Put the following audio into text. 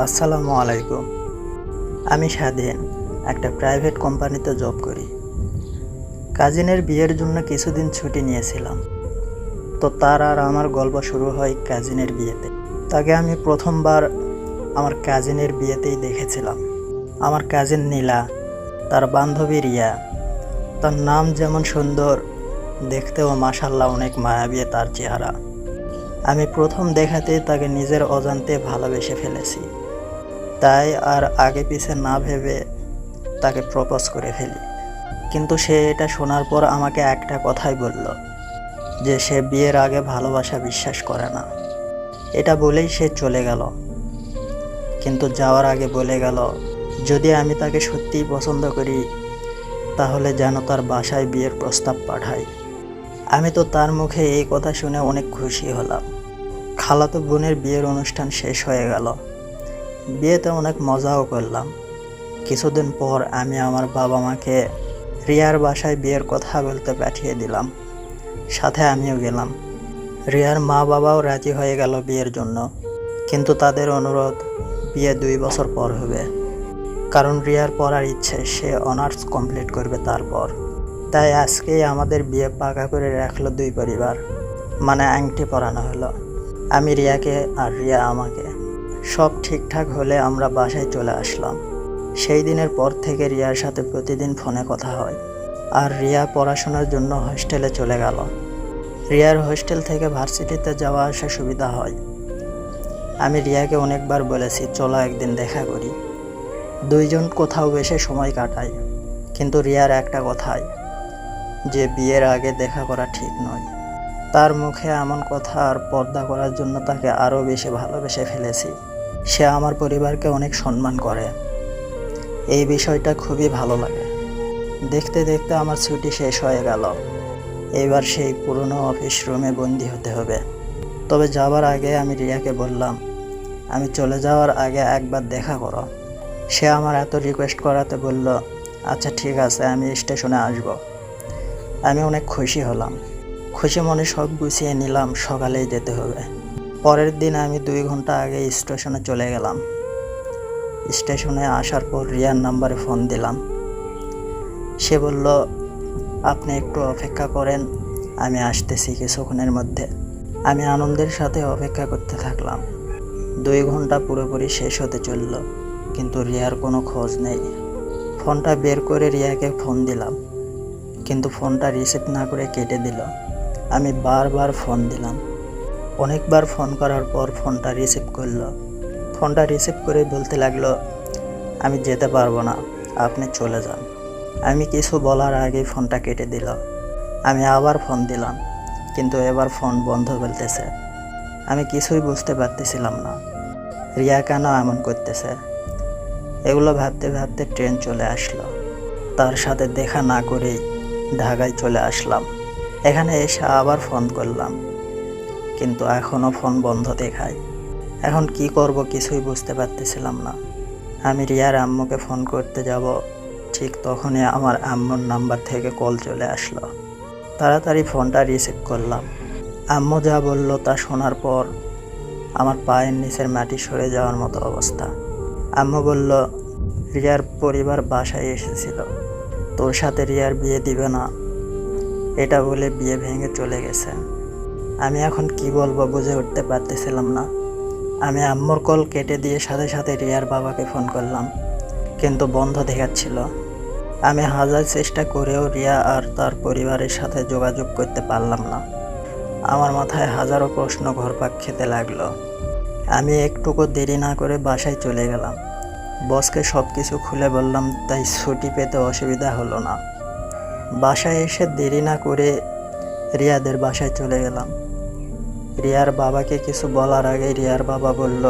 আসসালামু আলাইকুম। আমি স্বাধীন, একটা প্রাইভেট কোম্পানিতে জব করি। কাজিনের বিয়ের জন্য কিছুদিন ছুটি নিয়েছিলাম। তো তার আর আমার গল্প শুরু হয় কাজিনের বিয়েতে। তাকে আমি প্রথমবার আমার কাজিনের বিয়েতেই দেখেছিলাম। আমার কাজিন নীলা, তার বান্ধবী রিয়া। তার নাম যেমন সুন্দর, দেখতেও মাশাআল্লাহ অনেক মায়াবী তার চেহারা। আমি প্রথম দেখাতেই তাকে নিজের অজান্তে ভালোবেসে ফেলেছি। তাই আর আগে পিছে না ভেবে তাকে প্রপোজ করে ফেলি। কিন্তু সে এটা শোনার পর আমাকে একটা কথাই বলল, যে সে বিয়ের আগে ভালোবাসা বিশ্বাস করে না। এটা বলেই সে চলে গেল। কিন্তু যাওয়ার আগে বলে গেল, যদি আমি তাকে সত্যিই পছন্দ করি তাহলে যেন তার বাসায় বিয়ের প্রস্তাব পাঠাই। আমি তো তার মুখে এই কথা শুনে অনেক খুশি হলাম। খালাতো বোনের বিয়ের অনুষ্ঠান শেষ হয়ে গেল। বিয়েতে অনেক মজাও করলাম। কিছুদিন পর আমি আমার বাবা মাকে রিয়ার বাসায় বিয়ের কথা বলতে পাঠিয়ে দিলাম। সাথে আমিও গেলাম। রিয়ার মা বাবাও রাজি হয়ে গেল বিয়ের জন্য। কিন্তু তাদের অনুরোধ, বিয়ে 2 বছর পর হবে। কারণ রিয়ার পড়ার ইচ্ছে, সে অনার্স কমপ্লিট করবে তারপর। তাই আজকেই আমাদের বিয়ে পাকা করে রাখলো দুই পরিবার। মানে আংটি পরানো হলো, আমি রিয়াকে আর রিয়া আমাকে। সব ঠিকঠাক হলে আমরা বাসায় চলে আসলাম। সেই দিনের পর থেকে রিয়ার সাথে প্রতিদিন ফোনে কথা হয়। আর রিয়া পড়াশোনার জন্য হস্টেলে চলে গেল। রিয়ার হোস্টেল থেকে ভার্সিটিতে যাওয়া আসা সুবিধা হয়। আমি রিয়াকে অনেকবার বলেছি, চলো একদিন দেখা করি। দুইজন কোথাও বেশি সময় কাটাই। কিন্তু রিয়ার একটা কথাই, যে বিয়ের আগে দেখা করা ঠিক নয়। তার মুখে এমন কথা আর পর্দা করার জন্য তাকে আরও বেশি ভালোবেসে ফেলেছি। সে আমার পরিবারকে অনেক সম্মান করে। এই বিষয়টা খুবই ভালো লাগে। দেখতে দেখতে আমার ছুটি শেষ হয়ে গেল। এবার সেই পুরনো অফিস রুমে বন্দি হতে হবে। তবে যাওয়ার আগে আমি রিয়াকে বললাম, আমি চলে যাওয়ার আগে একবার দেখা করো। সে আমার এত রিকোয়েস্ট করাতে বলল, আচ্ছা ঠিক আছে, আমি স্টেশনে আসব। আমি অনেক খুশি হলাম। খুশি মনে সব গুছিয়ে নিলাম, সকালেই যেতে হবে। পরের দিন আমি 2 ঘন্টা আগে স্টেশনে চলে গেলাম। স্টেশনে আসার পর রিয়ার নাম্বারে ফোন দিলাম। সে বলল, আপনি একটু অপেক্ষা করেন, আমি আসতেছি কিছুক্ষণের মধ্যে। আমি আনন্দের সাথে অপেক্ষা করতে থাকলাম। 2 ঘন্টা পুরোপুরি শেষ হতে চলল, কিন্তু রিয়ার কোনো খোঁজ নেই। ফোনটা বের করে রিয়াকে ফোন দিলাম, কিন্তু ফোনটা রিসিভ না করে কেটে দিল। আমি বারবার ফোন দিলাম। অনেকবার ফোন করার পর ফোনটা রিসিভ করলো। ফোনটা রিসিভ করে বলতে লাগলো, আমি যেতে পারবো না, আপনি চলে যান। আমি কিছু বলার আগেই ফোনটা কেটে দিল। আমি আবার ফোন দিলাম, কিন্তু এবার ফোন বন্ধ বলতেছে। আমি কিছুই বুঝতে পারতেছিলাম না, রিয়া কেন এমন করতেছে। এগুলো ভাবতে ভাবতে ট্রেন চলে আসলো। তার সাথে দেখা না করেই ঢাকায় চলে আসলাম। এখানে এসে আবার ফোন করলাম, কিন্তু এখনও ফোন বন্ধ দেখায়। এখন কি করব কিছুই বুঝতে পারতেছিলাম না। আমি রিয়ার আম্মুকে ফোন করতে যাব, ঠিক তখনই আমার আম্মুর নাম্বার থেকে কল চলে আসলো। তাড়াতাড়ি ফোনটা রিসিভ করলাম। আম্মু যা বলল তা শোনার পর আমার পায়ের নিচের মাটি সরে যাওয়ার মতো অবস্থা। আম্মু বলল, রিয়ার পরিবার বাসায় এসেছিল, তোর সাথে রিয়ার বিয়ে দিবে না, এটা বলে বিয়ে ভেঙে চলে গেছে। আমি এখন কি বলবো বুঝে উঠতে পারতেছিলাম না। আমি আম্মুর কল কেটে দিয়ে সাথে সাথে রিয়ার বাবাকে ফোন করলাম, কিন্তু বন্ধ দেখাচ্ছিল। আমি হাজার চেষ্টা করেও রিয়া আর তার পরিবারের সাথে যোগাযোগ করতে পারলাম না। আমার মাথায় হাজারো প্রশ্ন ঘুরপাক খেতে লাগলো। আমি একটুকু দেরি না করে বাসায় চলে গেলাম। বসকে সব কিছু খুলে বললাম, তাই ছুটি পেতে অসুবিধা হলো না। বাসায় এসে দেরি না করে রিয়াদের বাসায় চলে গেলাম। রিয়ার বাবাকে কিছু বলার আগে রিয়ার বাবা বলল,